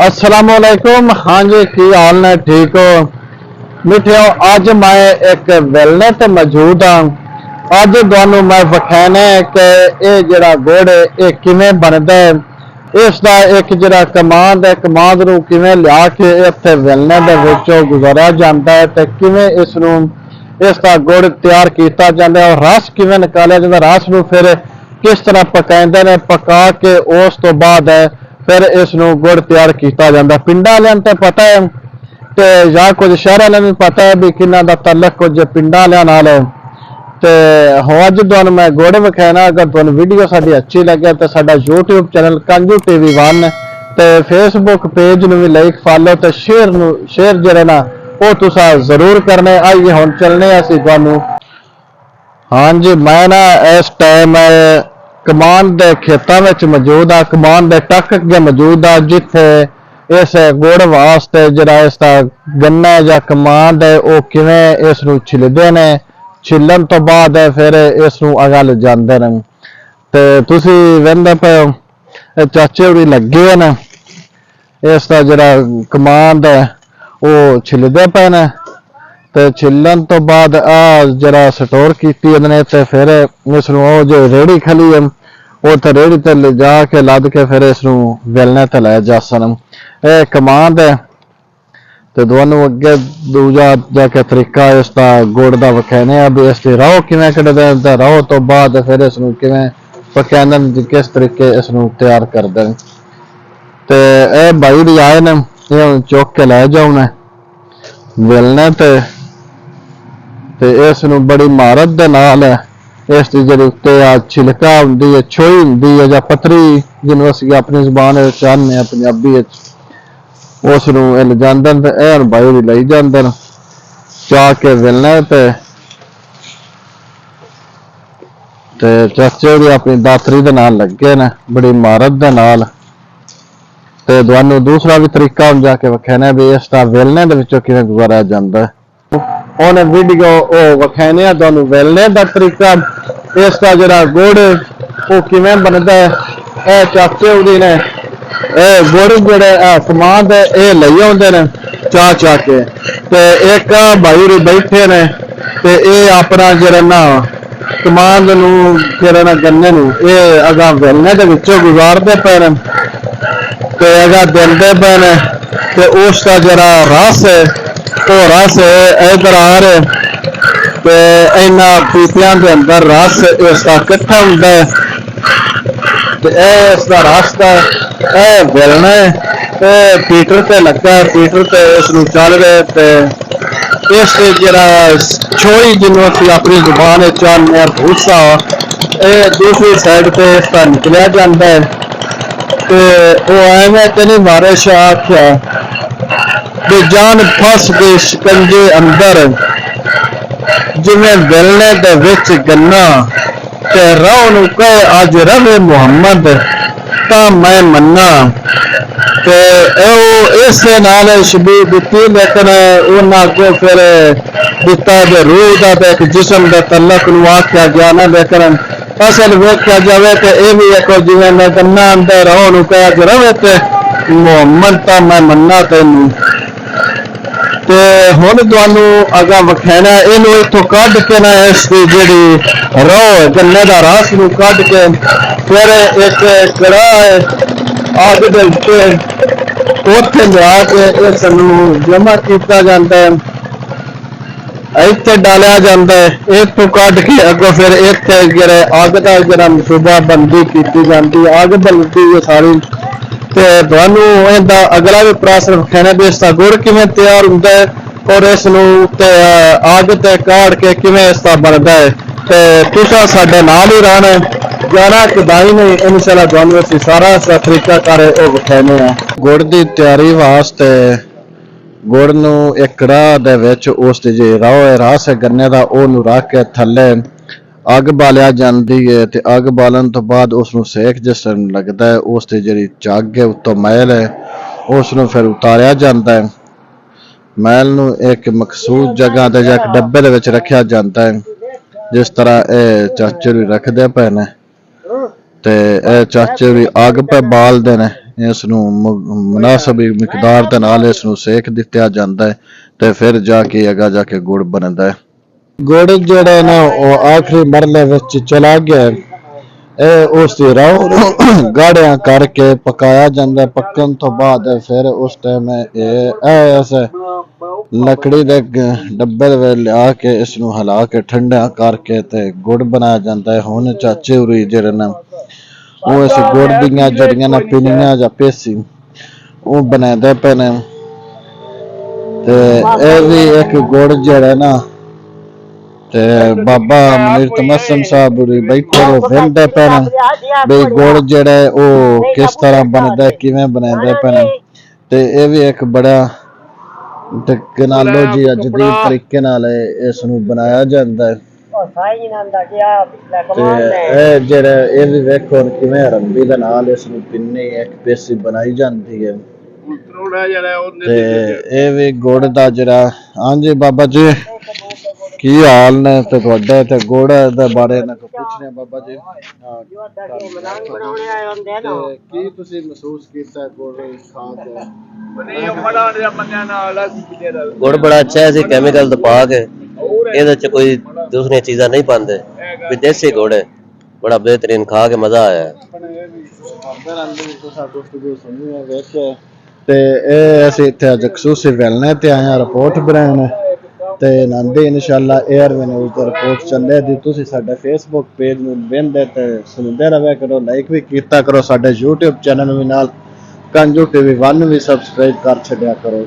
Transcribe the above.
असलामुअलैकुम। हाँ जी, की हाल ने? ठीक हो मिठियो? अज मैं एक वेलने ते मौजूद हाँ। अज तुहानू मैं विखाना है कि ये जड़ा गुड़ ये किवें बनदा है, इसका एक जड़ा कमांड है, कमांड नू किवें लिया के इत्थे वेलने दे विचों गुजारिया जांदा है ते किवें इसनू इसका गुड़ तैयार किया जाता है और रस किवें निकालिया जाता है। रस नू फिर किस तरह पकाते हैं, पका के उस तो बाद है फिर इसनू गुड़ तैयार किया जाता है। पिंडां वालियां तो पता है ते या कुछ शहर वालियां भी पता है भी किन्ना दा तलक कुछ पिंडां वालियां नाल है। ते अज तुहानू मैं गुड़ विखाना। अगर तुहानू वीडियो साडी अच्छी लगे तो साडा यूट्यूब चैनल कंजू टीवी 1 ते फेसबुक पेज नू भी लाइक फॉलो ते शेयर जेह्ड़े ना वो तुसा जरूर करने। आइए हुण चलने असीं तुहानू। हाँ जी, मैं ना इस टाइम कमान दे खेतों में मौजूद हाँ। कमान दे टक अगे मौजूद हाँ जिथे इस गुड़ वास्ते जरा इसका गन्ना या कमान है वो किवें इसनू छिलदे ने, छिलन तो बाद फिर इसनू अगा ले जाते हैं। तो तुसी वेंदे पे हो चाचे होरी लगे न इसका जरा कमान है वो छिलदे पे ने ते छिलन तो बाद आ जरा स्टोर की ते फिर इसनू जो रेहड़ी खली है वो तो रेहड़ी ते ले जाके लद के फिर इसनू वेलने ते लै जा सन। ये कमांड है। तो दोनों अगे दूजा जाके तरीका इसका गुड़ का विखाने भी इसकी रहो किवें कढ़दे, रहो तो बाद फिर इसनू किवें पकांदे, किस तरीके इसनू तैयार करदे। ते ए भाई भी आए ने, ये चुक के लै जाओ ने वेलने ते इसनू बड़ी महारत दे नाल इसकी जी उत्ते छिलका होंदी है, छोई होंदी है या पतरी जिन्होंने असीं अपनी जबान चाहते पंजाबी उसनू हिल जाते हैं। तो भाई भी लई जाते हैं चाह के वेलने ते चाचे भी अपनी दातरी दे नाल लगे ने बड़ी महारत दे नाल। ते तुहानू दूसरा भी तरीका हम जाके विखाना भी इसका वेलने दे विचों किवें गुजारिया जांदा है। उन्हें वीडियो विखाने तुहानू वेलने का तरीका, इसका जरा गुड़ वो किवें बनता है। यह चाचे उदी ने गुड़ जोड़े कमांड है ये लई आउंदे ने चाह चाह के। ते एक भाई होरी बैठे ने ते ये अपना जरा ना कमांड नू जरा ना गन्ने नू ये अगा वेलने दे विचों गुजारदे पे ने ते अगा दिंदे पे ने ते उसका जरा रस है तो रस इधर आ रहे तो इन्होंने पीपियां के अंदर रस इसका कट्ठा होंगे तो इसका रस का वेलना है पीटर से लगा, पीटर से इसनू चल रहे तो इस जरा छोई जिन्हों असीं अपनी जुबान चाहते भूसा ये दूसरी साइड पे इसका निकलिया जाता है। तो वो एवं तो नहीं बारिश आख्या भी जान फस गई शिकंजे अंदर जिमें वेलने दे विच गन्ना ते रहो नू कहे अज रवे मुहम्मद ता मैं मन्ना। ते इस नाल शबीर दिती लेकिन उन्हें अगों फिर दिता जो रूह का तो एक जिसम के तलक नू आख्या गया ना, लेकिन असल वेख्या जाए तो यह भी एक जिमें मैं गन्ना अंदर रहो नू कहे अज रवे ते मुहम्मद ता मैं मन्ना तेनू। ते हुण तुहानू अगा विखाना इनू इत्थों कढ के ना इसकी जिहड़ी रौह गन्ने का रस नू कढ के फिर एक कड़ा है अग दे उत्ते उत्थे लिया के इसनू जमा किया जाता है, इत्थे डालिया जाता है। इत्थों कढ के अगों फिर इत्थे जिहड़े अग का जिहड़ा मनसूबा बंदी की जाती है, अग बलदी है सारी। तो तुहानू इहदा अगला भी प्रासर विखाना भी इसका गुड़ किवें तैयार होंदा है और इसनू अग ते काढ़ के किवें इसका बनता है। तो तुसां साडे नाल ही रहना जाना कदाई नहीं, इंशाअल्लाह तुहानू असीं सारा इसका तरीका कार विखाने हैं। गुड़ की तैयारी वास्ते गुड़ नू एक कड़ाह दे विच उस जी रस गन्ने का ओनू रख के थल्ले अग बालिया जाती है। तो अग बालन तो बाद उसनू सेक जिस टाइम लगता है उसकी जी जग है उत्तों मैल है उसनू फिर उतारिया जाता है। मैल नू एक मखसूस जगह ते एक डब्बे दे विच रखिया जाता है जिस तरह ये चाचे भी रखते पे ने। ते चाचे भी अग पे बालते ने ਇਸ ਨੂੰ ਮੁਨਾਸਬ ਮਿਕਦਾਰ ਦੇ ਨਾਲ ਇਸ ਨੂੰ ਸੇਕ ਦਿੱਤਾ ਜਾਂਦਾ ਹੈ ਤੇ ਫਿਰ ਜਾ ਕੇ ਅੱਗਾ ਜਾ ਕੇ ਗੁੜ ਬਣਦਾ ਹੈ। ਗੁੜ ਜਿਹੜਾ ਨਾ ਉਹ ਆਖਰੀ ਮਰਲੇ ਵਿੱਚ ਚਲਾ ਗਿਆ। ਇਹ ਉਸ ਦੀ ਰਾਹ ਨੂੰ ਗਾੜਿਆਂ ਕਰਕੇ ਪਕਾਇਆ ਜਾਂਦਾ। ਪੱਕਣ ਤੋਂ ਬਾਅਦ ਫਿਰ ਉਸ ਟਾਈਮ ਇਸ ਲੱਕੜੀ ਦੇ ਡੱਬੇ ਦੇ ਵਿੱਚ ਲਿਆ ਕੇ ਇਸ ਨੂੰ ਹਿਲਾ ਕੇ ਠੰਡਾ ਕਰਕੇ ਤੇ ਗੁੜ ਬਣਾਇਆ ਜਾਂਦਾ ਹੈ। ਹੁਣ ਚਾਚੇ ਉਰੀ ਜਿਹੜੇ ਨੇ ਉਹ ਇਸ ਗੁੜ ਦੀਆਂ ਜਿਹੜੀਆਂ ਨਾ ਪਿੰਨੀਆਂ ਜਾਂ ਪੇਸੀ ਉਹ ਬਣਾਉਂਦੇ ਪਏ ਨੇ ਤੇ ਇਹ ਵੀ ਇੱਕ ਗੁੜ ਜਿਹੜਾ ਨਾ ਤੇ ਬਾਬਾ ਮਨੀਰ ਤਮਸਮ ਸਾਹਿਬ ਉਰੀ ਬੈਠੇ ਉਹ ਵੇਖਦੇ ਪਏ ਨੇ ਵੀ ਗੁੜ ਜਿਹੜਾ ਉਹ ਕਿਸ ਤਰ੍ਹਾਂ ਬਣਦਾ ਕਿਵੇਂ ਬਣਾਉਂਦੇ ਪਏ ਨੇ ਤੇ ਇਹ ਵੀ ਇੱਕ ਬੜਾ ਟੈਕਨੋਲੋਜੀ ਜਦੀਦ ਤਰੀਕੇ ਨਾਲ ਇਸ ਨੂੰ ਬਣਾਇਆ ਜਾਂਦਾ ਹੈ। ਤੇ ਇਹ ਜਿਹੜਾ ਇਹ ਵੀ ਵੇਖੋ ਕਿਵੇਂ ਰੰਬੀ ਦੇ ਨਾਲ ਇਸ ਨੂੰ ਪਿੰਨੀ ਇੱਕ ਪੇਸੀ ਬਣਾਈ ਜਾਂਦੀ ਹੈ ਤੇ ਇਹ ਵੀ ਗੁੜ ਦਾ ਜਿਹੜਾ ਹਾਂਜੀ ਬਾਬਾ ਜੀ ਕੀ ਹਾਲ ਨੇ ਤੇ ਤੁਹਾਡੇ ਤੇ ਗੁੜ ਦੇ ਬਾਰੇ ਨਾ ਪੁੱਛਣੇ ਬਾਬਾ ਜੀ ਕੀ ਤੁਸੀਂ ਮਹਿਸੂਸ ਕੀਤਾ ਗੁੜ ਖਾ ਕੇ? ਗੁੜ ਬੜਾ ਅੱਛਾ ਹੈ, ਕੈਮੀਕਲ ਤੋਂ ਪਾ ਕੇ ਇਹਦੇ ਚ ਕੋਈ ਦੂਸਰੀਆਂ ਚੀਜ਼ਾਂ ਨਹੀਂ ਪਾਉਂਦੇ ਵੀ ਦੇਸੀ ਗੁੜ ਹੈ, ਬੜਾ ਬਿਹਤਰੀਨ ਖਾ ਕੇ ਮਜ਼ਾ ਆਇਆ। ਤੇ ਇਹ ਅਸੀਂ ਇੱਥੇ ਅੱਜ ਖਸੂਸੀ ਮਿਲਣੇ ਤੇ ਆਏ ਹਾਂ ਰਿਪੋਰਟ ਬਣਾਉਣ ਤੇ ਨੰਦੀ ਇਨਸ਼ਾਅੱਲਾ 에ਅਰ ਨਿਊਜ਼ ਦੀ ਰਿਪੋਰਟ ਚੱਲੇ ਦੀ। ਤੁਸੀਂ ਸਾਡੇ ਫੇਸਬੁੱਕ ਪੇਜ ਨੂੰ ਵੇਖਦੇ ਤੇ ਸੁਣਦੇ ਰਹੇ ਕਰੋ, ਲਾਈਕ ਵੀ ਕੀਤਾ ਕਰੋ, ਸਾਡੇ YouTube ਚੈਨਲ ਵੀ ਨਾਲ ਕੰਜੂ TV 1 ਵੀ ਸਬਸਕ੍ਰਾਈਬ ਕਰ ਛੱਡਿਆ ਕਰੋ।